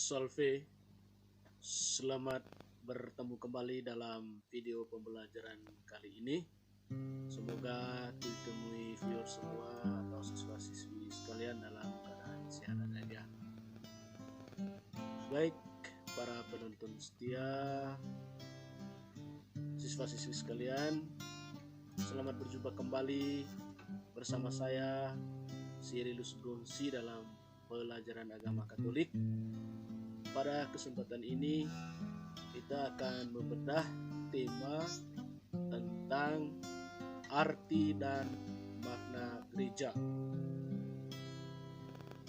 Salve, selamat bertemu kembali dalam video pembelajaran kali ini. Semoga ditemui viewer semua atau siswa-siswi sekalian dalam keadaan sehat dan bahagia. Baik, para penonton setia, siswa-siswi sekalian, selamat berjumpa kembali bersama saya Cyrillus Gonsi dalam pelajaran agama Katolik. Pada kesempatan ini kita akan membedah tema tentang arti dan makna gereja.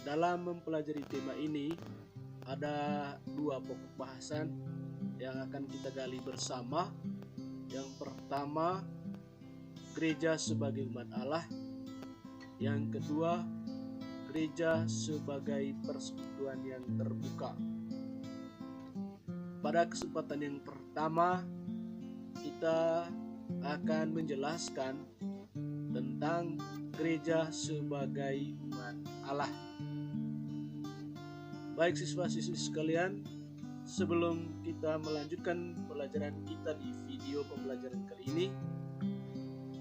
Dalam mempelajari tema ini ada dua pokok bahasan yang akan kita gali bersama. Yang pertama, gereja sebagai umat Allah. Yang kedua, gereja sebagai persekutuan yang terbuka. Pada kesempatan yang pertama, kita akan menjelaskan tentang gereja sebagai umat Allah. Baik siswa-siswi sekalian, sebelum kita melanjutkan pelajaran kita di video pembelajaran kali ini,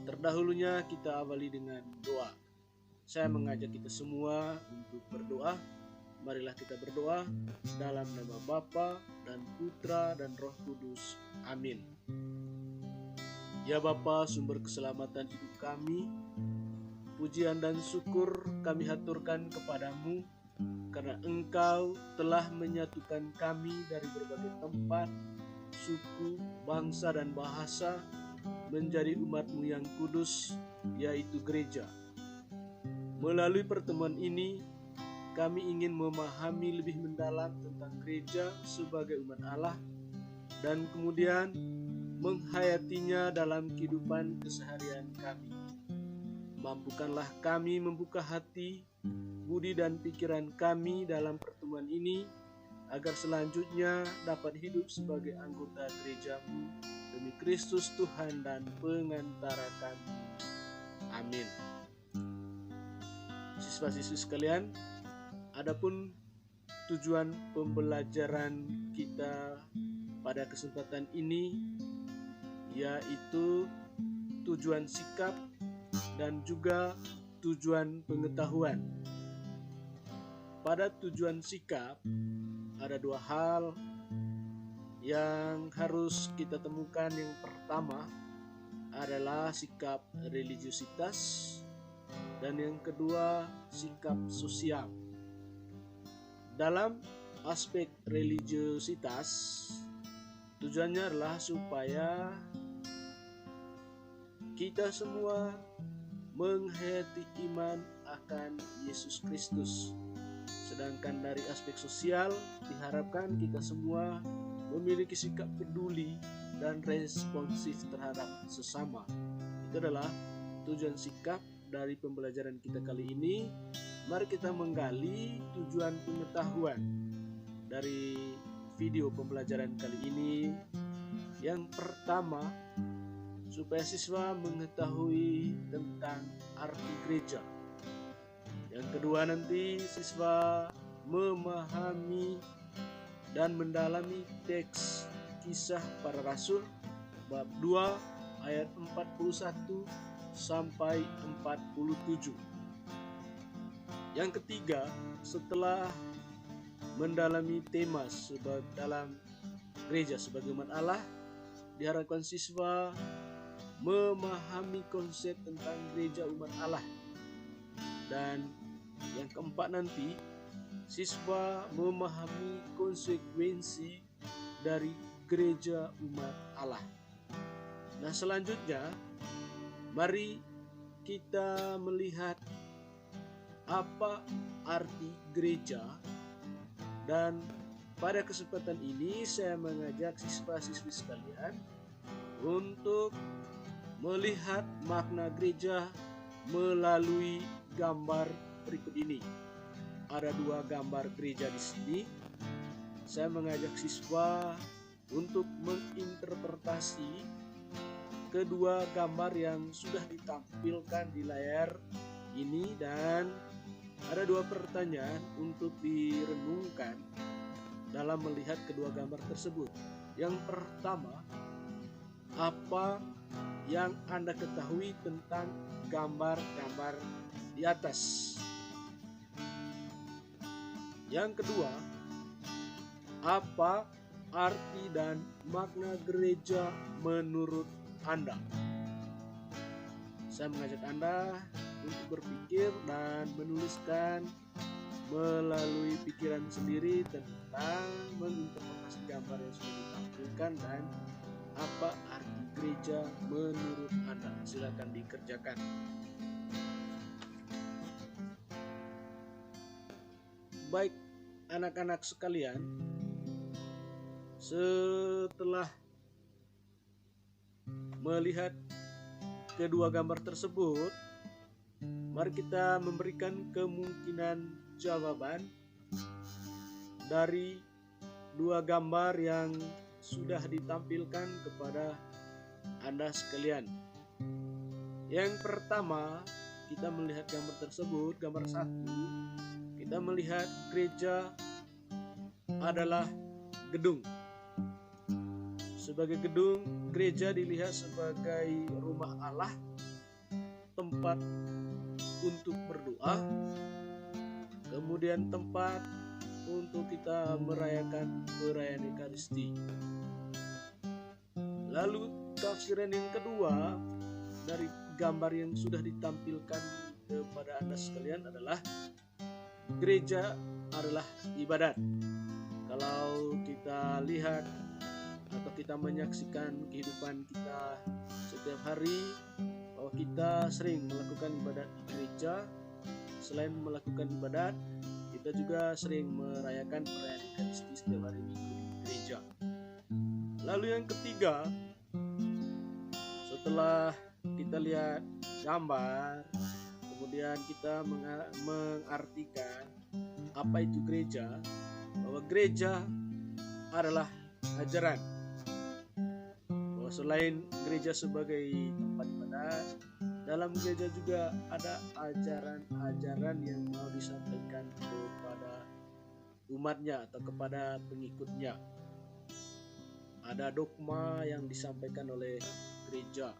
terdahulunya kita awali dengan doa. Saya mengajak kita semua untuk berdoa. Marilah kita berdoa dalam nama Bapa dan Putra dan Roh Kudus. Amin. Ya Bapa, sumber keselamatan hidup kami, pujian dan syukur kami haturkan kepadamu karena Engkau telah menyatukan kami dari berbagai tempat, suku, bangsa dan bahasa menjadi umat-Mu yang kudus, yaitu gereja. Melalui pertemuan ini, kami ingin memahami lebih mendalam tentang gereja sebagai umat Allah dan kemudian menghayatinya dalam kehidupan keseharian kami. Mampukanlah kami membuka hati, budi dan pikiran kami dalam pertemuan ini agar selanjutnya dapat hidup sebagai anggota gereja-Mu demi Kristus Tuhan dan pengantara kami. Amin. Siswa-siswi sekalian, adapun tujuan pembelajaran kita pada kesempatan ini yaitu tujuan sikap dan juga tujuan pengetahuan. Pada tujuan sikap ada dua hal yang harus kita temukan. Yang pertama adalah sikap religiusitas dan yang kedua sikap sosial. Dalam aspek religiusitas, tujuannya adalah supaya kita semua menghayati iman akan Yesus Kristus. Sedangkan dari aspek sosial, diharapkan kita semua memiliki sikap peduli dan responsif terhadap sesama. Itu adalah tujuan sikap dari pembelajaran kita kali ini. Mari kita menggali tujuan pengetahuan dari video pembelajaran kali ini. Yang pertama, supaya siswa mengetahui tentang arti gereja. Yang kedua, nanti siswa memahami dan mendalami teks Kisah Para Rasul bab 2 ayat 41 sampai 47. Yang ketiga, setelah mendalami tema dalam gereja sebagai umat Allah, diharapkan siswa memahami konsep tentang gereja umat Allah. Dan yang keempat nanti, siswa memahami konsekuensi dari gereja umat Allah. Nah, selanjutnya mari kita melihat apa arti gereja, dan pada kesempatan ini saya mengajak siswa-siswi sekalian untuk melihat makna gereja melalui gambar berikut ini. Ada dua gambar gereja di sini. Saya mengajak siswa untuk menginterpretasi kedua gambar yang sudah ditampilkan di layar ini, dan ada dua pertanyaan untuk direnungkan dalam melihat kedua gambar tersebut. Yang pertama, apa yang Anda ketahui tentang gambar-gambar di atas? Yang kedua, apa arti dan makna gereja menurut Anda? Saya mengajak Anda untuk berpikir dan menuliskan melalui pikiran sendiri tentang menginterpretasi gambar yang sudah ditampilkan dan apa arti gereja menurut Anda. Silakan dikerjakan. Baik anak-anak sekalian, setelah melihat kedua gambar tersebut, mari kita memberikan kemungkinan jawaban dari dua gambar yang sudah ditampilkan kepada Anda sekalian. Yang pertama, kita melihat gambar tersebut, gambar 1, kita melihat gereja adalah gedung. Sebagai gedung, gereja dilihat sebagai rumah Allah, tempat untuk berdoa, kemudian tempat untuk kita merayakan perayaan Ekaristi. Lalu tafsiran yang kedua dari gambar yang sudah ditampilkan kepada Anda sekalian adalah gereja adalah ibadat. Kalau kita lihat atau kita menyaksikan kehidupan kita setiap hari, bahwa kita sering melakukan ibadat di gereja. Selain melakukan ibadat, kita juga sering merayakan perayaan Ekaristi setiap hari Minggu di gereja. Lalu yang ketiga, setelah kita lihat gambar, kemudian kita mengartikan apa itu gereja, bahwa gereja adalah ajaran, bahwa selain gereja sebagai tempat ibadat, dalam gereja juga ada ajaran-ajaran yang mau disampaikan kepada umatnya atau kepada pengikutnya. Ada dogma yang disampaikan oleh gereja.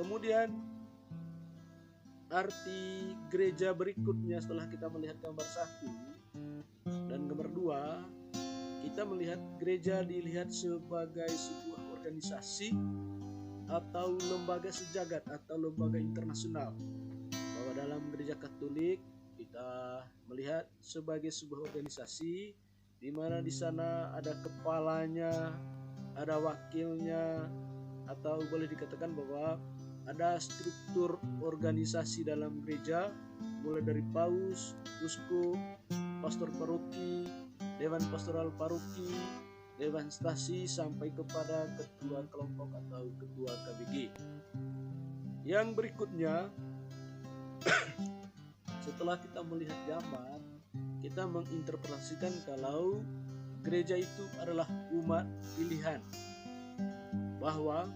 Kemudian arti gereja berikutnya setelah kita melihat gambar 1 dan gambar 2, kita melihat gereja dilihat sebagai sebuah organisasi atau lembaga sejagat atau lembaga internasional. Bahwa dalam gereja Katolik kita melihat sebagai sebuah organisasi di mana di sana ada kepalanya, ada wakilnya, atau boleh dikatakan bahwa ada struktur organisasi dalam gereja, mulai dari paus, uskup, pastor paroki, dewan pastoral paroki, dewan stasi, sampai kepada ketua kelompok atau ketua KBG. Yang berikutnya, setelah kita melihat gambar, kita menginterpretasikan kalau gereja itu adalah umat pilihan, bahwa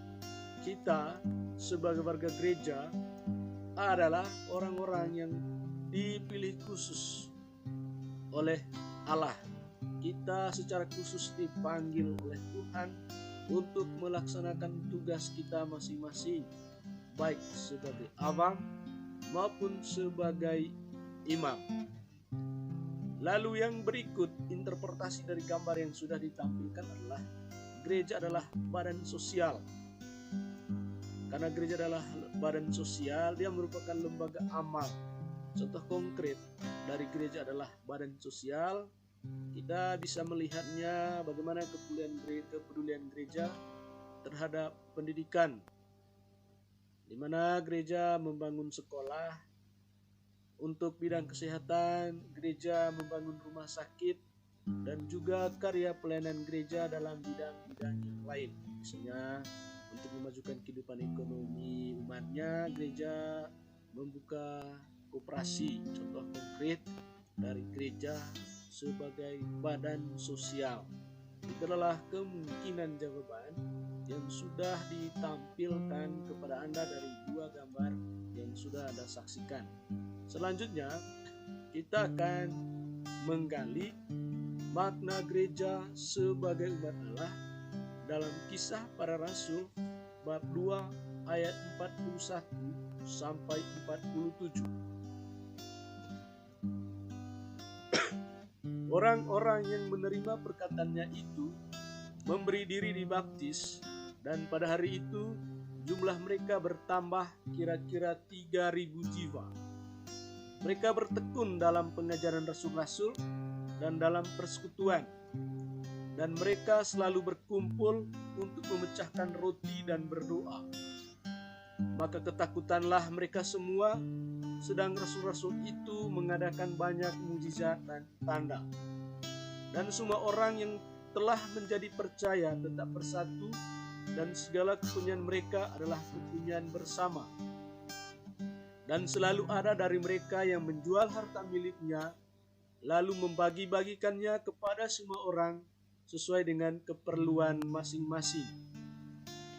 kita sebagai warga gereja adalah orang-orang yang dipilih khusus oleh Allah. Kita secara khusus dipanggil oleh Tuhan untuk melaksanakan tugas kita masing-masing, baik sebagai abang maupun sebagai imam. Lalu yang berikut, interpretasi dari gambar yang sudah ditampilkan adalah gereja adalah badan sosial. Karena gereja adalah badan sosial, dia merupakan lembaga amal. Contoh konkret dari gereja adalah badan sosial. Kita bisa melihatnya bagaimana kepedulian gereja terhadap pendidikan, di mana gereja membangun sekolah untuk bidang kesehatan, gereja membangun rumah sakit, dan juga karya pelayanan gereja dalam bidang-bidang yang lain. Misalnya untuk memajukan kehidupan ekonomi umatnya, gereja membuka koperasi. Contoh konkret dari gereja sebagai badan sosial. Itu adalah kemungkinan jawaban yang sudah ditampilkan kepada Anda dari dua gambar yang sudah Anda saksikan. Selanjutnya, kita akan menggali makna gereja sebagai umat Allah dalam Kisah Para Rasul bab 2 ayat 41 sampai 47. Orang-orang yang menerima perkataannya itu memberi diri dibaptis, dan pada hari itu jumlah mereka bertambah kira-kira 3.000 jiwa. Mereka bertekun dalam pengajaran rasul-rasul dan dalam persekutuan, dan mereka selalu berkumpul untuk memecahkan roti dan berdoa. Maka ketakutanlah mereka semua, sedang rasul-rasul itu mengadakan banyak mukjizat dan tanda. Dan semua orang yang telah menjadi percaya tetap bersatu, dan segala kepunyaan mereka adalah kepunyaan bersama. Dan selalu ada dari mereka yang menjual harta miliknya, lalu membagi-bagikannya kepada semua orang sesuai dengan keperluan masing-masing.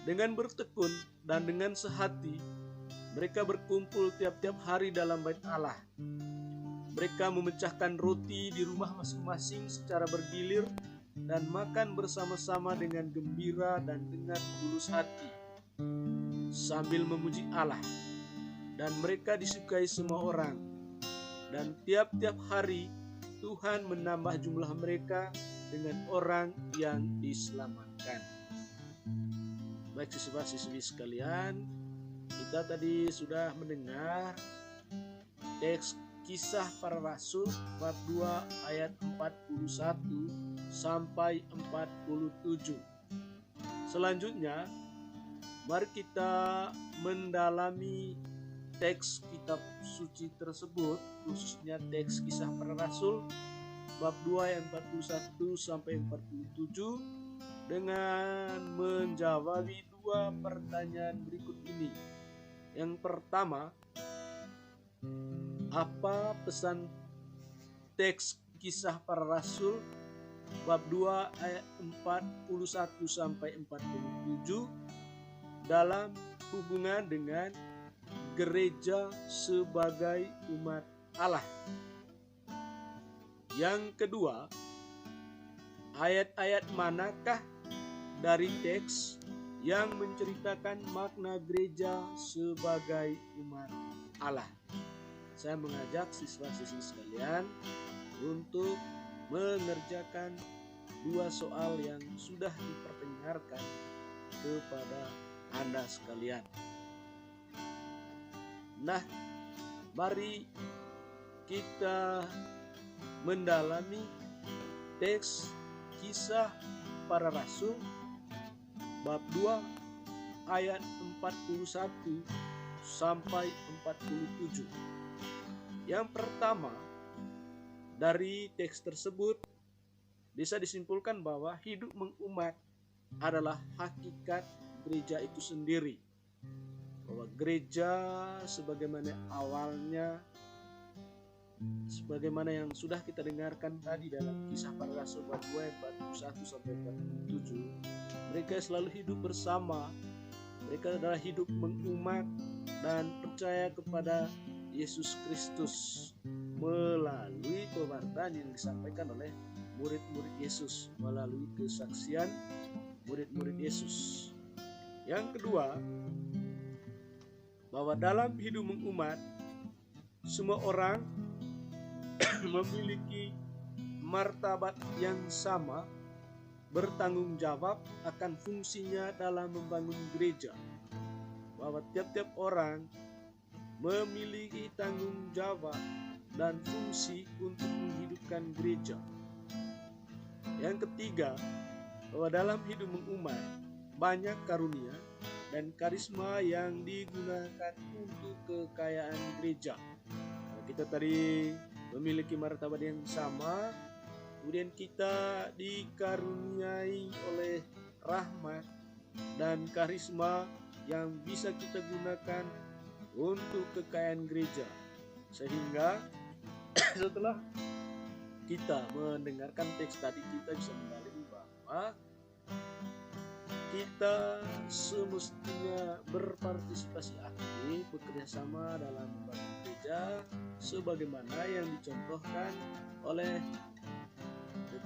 Dengan bertekun dan dengan sehati, mereka berkumpul tiap-tiap hari dalam bait Allah. Mereka memecahkan roti di rumah masing-masing secara bergilir dan makan bersama-sama dengan gembira dan dengan tulus hati, sambil memuji Allah. Dan mereka disukai semua orang. Dan tiap-tiap hari Tuhan menambah jumlah mereka dengan orang yang diselamatkan. Baik siswa-siswi sekalian, kita tadi sudah mendengar teks Kisah Para Rasul bab 2 ayat 41 sampai 47. Selanjutnya, mari kita mendalami teks kitab suci tersebut, khususnya teks Kisah Para Rasul bab 2 ayat 41 sampai 47 dengan menjawab dua pertanyaan berikut ini. Yang pertama, apa pesan teks Kisah Para Rasul bab 2 ayat 41 sampai 47 dalam hubungan dengan gereja sebagai umat Allah? Yang kedua, ayat-ayat manakah dari teks yang menceritakan makna gereja sebagai umat Allah? Saya mengajak siswa-siswi sekalian untuk mengerjakan dua soal yang sudah diperdengarkan kepada Anda sekalian. Nah, mari kita mendalami teks Kisah Para Rasul bab 2 ayat 41 sampai 47. Yang pertama, dari teks tersebut bisa disimpulkan bahwa hidup mengumat adalah hakikat gereja itu sendiri. Bahwa gereja sebagaimana awalnya, sebagaimana yang sudah kita dengarkan tadi dalam Kisah Para Rasul bab 2 ayat 41 sampai 47, mereka selalu hidup bersama. Mereka adalah hidup mengumat dan percaya kepada Yesus Kristus melalui pewartaan yang disampaikan oleh murid-murid Yesus, melalui kesaksian murid-murid Yesus. Yang kedua, bahwa dalam hidup mengumat, semua orang memiliki martabat yang sama, bertanggung jawab akan fungsinya dalam membangun gereja. Bahwa tiap-tiap orang memiliki tanggung jawab dan fungsi untuk menghidupkan gereja. Yang ketiga, bahwa dalam hidup mengumat banyak karunia dan karisma yang digunakan untuk kekayaan gereja. Kita tadi memiliki martabat yang sama, kemudian kita dikaruniai oleh rahmat dan karisma yang bisa kita gunakan untuk kekayaan gereja. Sehingga setelah kita mendengarkan teks tadi, kita bisa mendalami bahwa kita semestinya berpartisipasi aktif, bekerja sama dalam membangun gereja sebagaimana yang dicontohkan oleh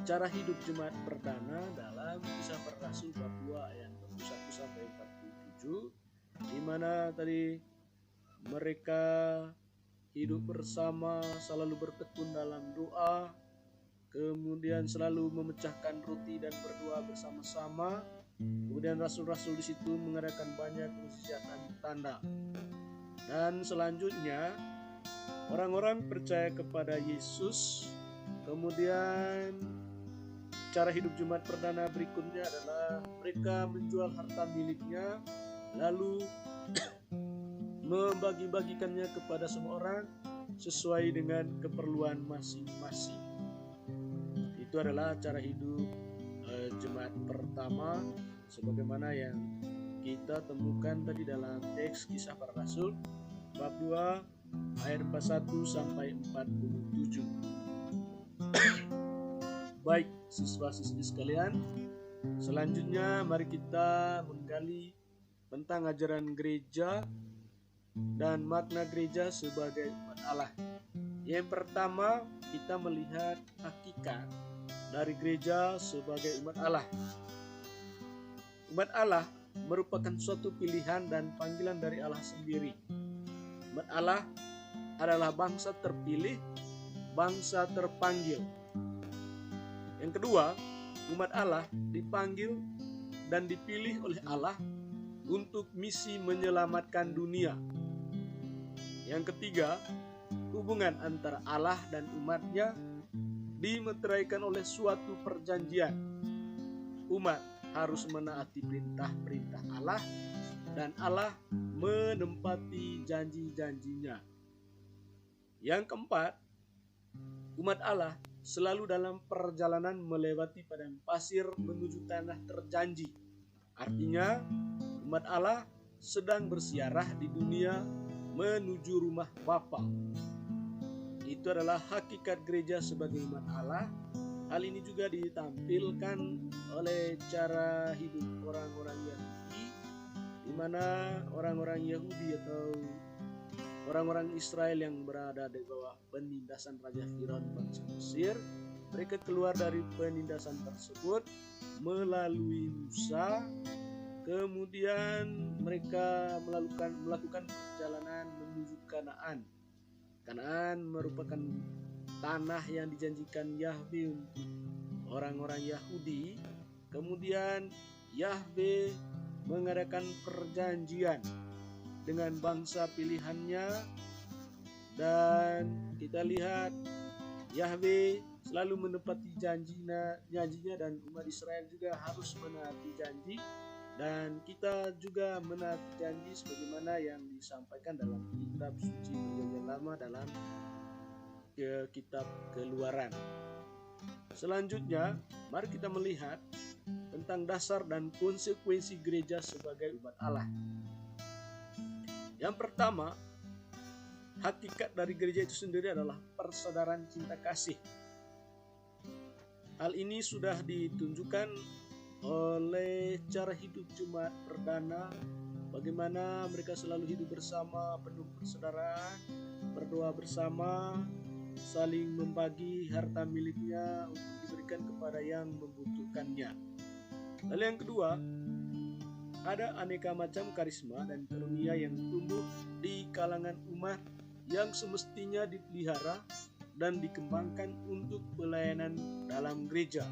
cara hidup jemaat perdana dalam Kisah Para Rasul bab 2 ayat 41 sampai 47, di mana tadi mereka hidup bersama, selalu bertekun dalam doa, kemudian selalu memecahkan roti dan berdoa bersama-sama. Kemudian rasul-rasul di situ mengadakan banyak mukjizat dan tanda. Dan selanjutnya orang-orang percaya kepada Yesus. Kemudian cara hidup jemaat perdana berikutnya adalah mereka menjual harta miliknya, lalu membagi-bagikannya kepada semua orang sesuai dengan keperluan masing-masing. Itu adalah cara hidup jemaat pertama, sebagaimana yang kita temukan tadi dalam teks Kisah Para Rasul bab 2 ayat 41 sampai 47. Baik, siswa-siswi sekalian, selanjutnya mari kita menggali tentang ajaran gereja dan makna gereja sebagai umat Allah. Yang pertama, kita melihat hakikat dari gereja sebagai umat Allah. Umat Allah merupakan suatu pilihan dan panggilan dari Allah sendiri. Umat Allah adalah bangsa terpilih, bangsa terpanggil. Yang kedua, umat Allah dipanggil dan dipilih oleh Allah untuk misi menyelamatkan dunia. Yang ketiga, hubungan antara Allah dan umatnya dimeteraikan oleh suatu perjanjian. Umat harus menaati perintah-perintah Allah dan Allah menempati janji-janjinya. Yang keempat, umat Allah selalu dalam perjalanan melewati padang pasir menuju tanah terjanji. Artinya, umat Allah sedang bersiarah di dunia menuju rumah Bapa. Itu adalah hakikat gereja sebagai umat Allah. Hal ini juga ditampilkan oleh cara hidup orang-orang Yahudi, di mana orang-orang Yahudi atau orang-orang Israel yang berada di bawah penindasan Raja Firaun bangsa Mesir, mereka keluar dari penindasan tersebut melalui Musa. Kemudian mereka melakukan perjalanan menuju Kanaan. Kanaan merupakan tanah yang dijanjikan Yahweh untuk orang-orang Yahudi. Kemudian Yahweh mengadakan perjanjian dengan bangsa pilihannya, dan kita lihat Yahweh selalu menepati janjinya dan umat Israel juga harus menaati janji, dan kita juga menaati janji sebagaimana yang disampaikan dalam kitab suci Perjanjian Lama dalam kitab Keluaran. Selanjutnya, mari kita melihat tentang dasar dan konsekuensi gereja sebagai umat Allah. Yang pertama, hakikat dari gereja itu sendiri adalah persaudaraan cinta kasih. Hal ini sudah ditunjukkan oleh cara hidup jemaat perdana, bagaimana mereka selalu hidup bersama, penuh persaudaraan, berdoa bersama, saling membagi harta miliknya untuk diberikan kepada yang membutuhkannya. Lalu yang kedua, ada aneka macam karisma dan karunia yang tumbuh di kalangan umat yang semestinya dipelihara dan dikembangkan untuk pelayanan dalam gereja.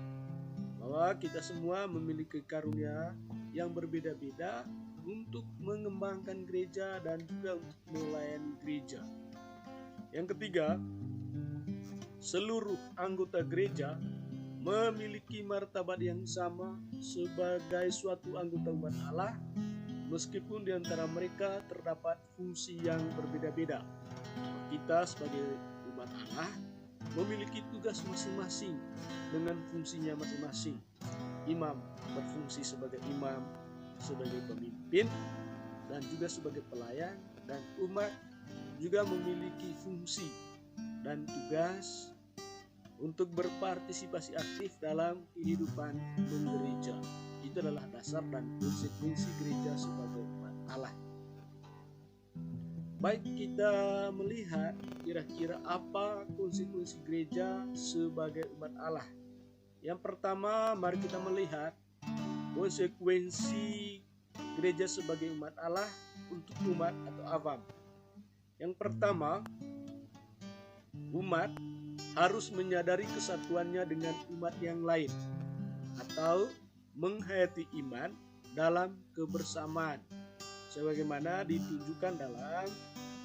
Bahwa kita semua memiliki karunia yang berbeda-beda untuk mengembangkan gereja dan juga untuk melayani gereja. Yang ketiga, seluruh anggota gereja memiliki martabat yang sama sebagai suatu anggota umat Allah, meskipun di antara mereka terdapat fungsi yang berbeda-beda. Kita sebagai umat Allah memiliki tugas masing-masing dengan fungsinya masing-masing. Imam berfungsi sebagai imam, sebagai pemimpin, dan juga sebagai pelayan, dan umat juga memiliki fungsi dan tugas untuk berpartisipasi aktif dalam kehidupan gereja. Itu adalah dasar dan konsekuensi gereja sebagai umat Allah. Baik, kita melihat kira-kira apa konsekuensi gereja sebagai umat Allah. Yang pertama, mari kita melihat konsekuensi gereja sebagai umat Allah untuk umat atau awam. Yang pertama, umat harus menyadari kesatuannya dengan umat yang lain atau menghayati iman dalam kebersamaan sebagaimana ditunjukkan dalam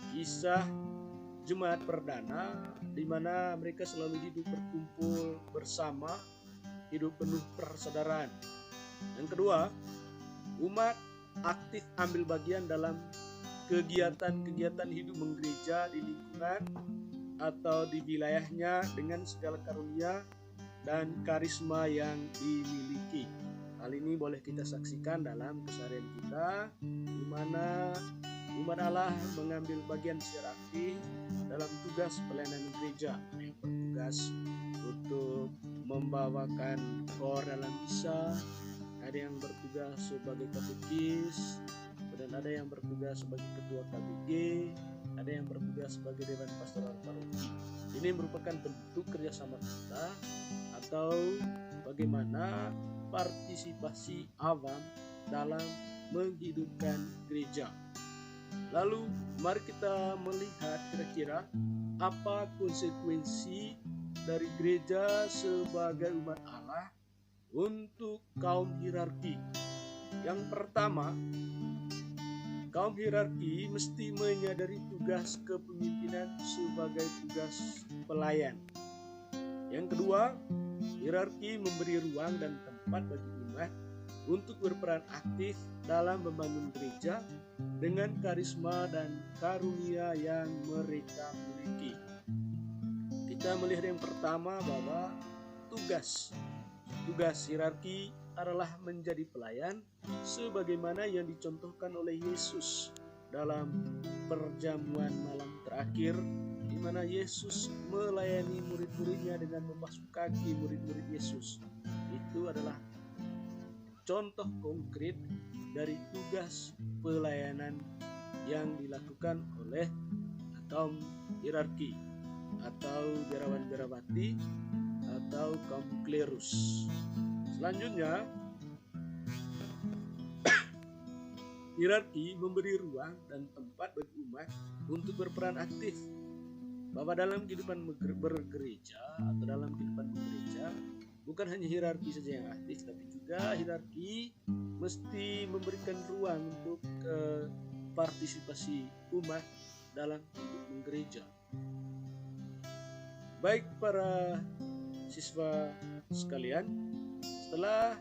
kisah jemaat perdana, di mana mereka selalu hidup berkumpul bersama, hidup penuh persaudaraan. Yang kedua, umat aktif ambil bagian dalam kegiatan-kegiatan hidup menggereja di lingkungan atau di wilayahnya dengan segala karunia dan karisma yang dimiliki. Hal ini boleh kita saksikan dalam keseharian kita, di mana umat Allah mengambil bagian secara aktif dalam tugas pelayanan gereja. Ada yang bertugas untuk membawakan kor dalam misa, ada yang bertugas sebagai katekis, dan ada yang bertugas sebagai ketua KBG, ada yang bertugas sebagai dewan pastoral paroki. Ini merupakan bentuk kerjasama kita atau bagaimana partisipasi awam dalam menghidupkan gereja. Lalu mari kita melihat kira-kira apa konsekuensi dari gereja sebagai umat Allah untuk kaum hierarki. Yang pertama, kaum hierarki mesti menyadari tugas kepemimpinan sebagai tugas pelayan. Yang kedua, hierarki memberi ruang dan tempat bagi umat untuk berperan aktif dalam membangun gereja dengan karisma dan karunia yang mereka miliki. Kita melihat yang pertama bahwa tugas hierarki adalah menjadi pelayan sebagaimana yang dicontohkan oleh Yesus dalam perjamuan malam terakhir, di mana Yesus melayani murid-muridnya dengan membasuh kaki murid-murid Yesus. Itu adalah contoh konkret dari tugas pelayanan yang dilakukan oleh kaum hierarki atau biarawan-biarawati atau kaum klerus. Selanjutnya, hierarki memberi ruang dan tempat bagi umat untuk berperan aktif, bahwa dalam kehidupan bergereja atau dalam kehidupan bergereja bukan hanya hierarki saja yang aktif, tapi juga hierarki mesti memberikan ruang untuk partisipasi umat dalam hidup menggereja. Baik para siswa sekalian, setelah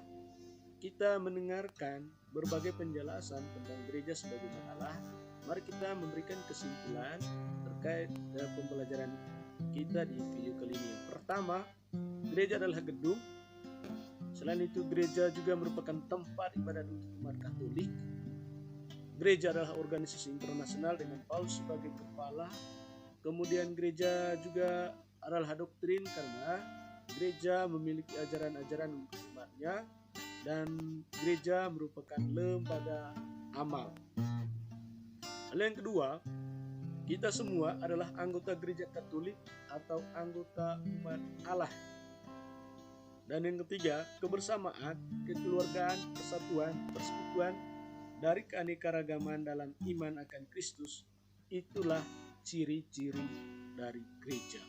kita mendengarkan berbagai penjelasan tentang gereja sebagai umat Allah, mari kita memberikan kesimpulan terkait dengan pembelajaran kita di video kali ini. Yang pertama, gereja adalah gedung. Selain itu, gereja juga merupakan tempat ibadat untuk umat Katolik. Gereja adalah organisasi internasional dengan Paulus sebagai kepala. Kemudian gereja juga adalah doktrin karena gereja memiliki ajaran-ajaran untuk umatnya, dan gereja merupakan lembaga amal. Lalu yang kedua, kita semua adalah anggota gereja Katolik atau anggota umat Allah. Dan yang ketiga, kebersamaan, kekeluargaan, persatuan, persekutuan dari keanekaragaman dalam iman akan Kristus, itulah ciri-ciri dari gereja.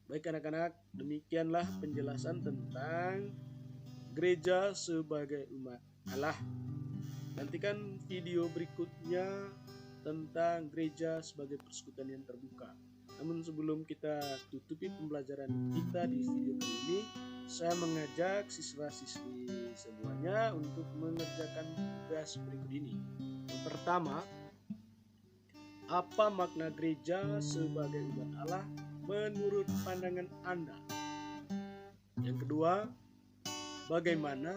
Baik anak-anak, demikianlah penjelasan tentang gereja sebagai umat Allah. Nantikan video berikutnya tentang gereja sebagai persekutuan yang terbuka. Namun sebelum kita tutupi pembelajaran kita di video kali ini, saya mengajak siswa-siswi semuanya untuk mengerjakan tugas berikut ini. Yang pertama, apa makna gereja sebagai umat Allah menurut pandangan Anda? Yang kedua, bagaimana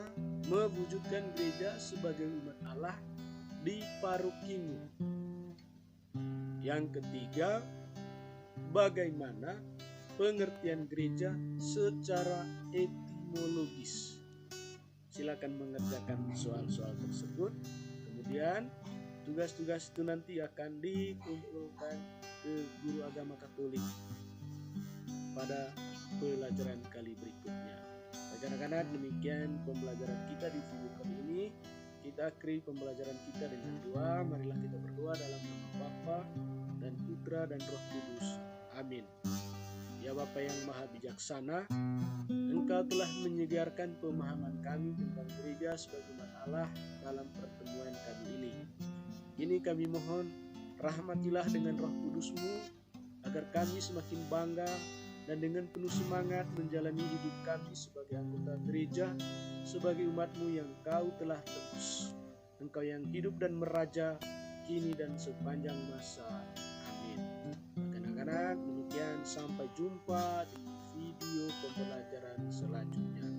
mewujudkan gereja sebagai umat Allah di parokimu? Yang ketiga, bagaimana pengertian gereja secara etimologis? Silakan mengerjakan soal-soal tersebut. Kemudian tugas-tugas itu nanti akan dikumpulkan ke guru agama Katolik pada pelajaran kali berikutnya. Bagi anak-anak, demikian pembelajaran kita di video kali ini. Kita akhiri pembelajaran kita dengan doa. Marilah kita berdoa dalam nama Bapa dan Putra dan Roh Kudus. Amin. Ya Bapa yang Maha Bijaksana, Engkau telah menyegarkan pemahaman kami tentang gereja sebagai umat Allah dalam pertemuan kami ini. Kini kami mohon, rahmatilah dengan Roh Kudus-Mu agar kami semakin bangga dan dengan penuh semangat menjalani hidup kami sebagai anggota gereja, sebagai umat-Mu yang Kau telah tebus. Engkau yang hidup dan meraja kini dan sepanjang masa. Amin. Anak-anak, demikian sampai jumpa di video pembelajaran selanjutnya.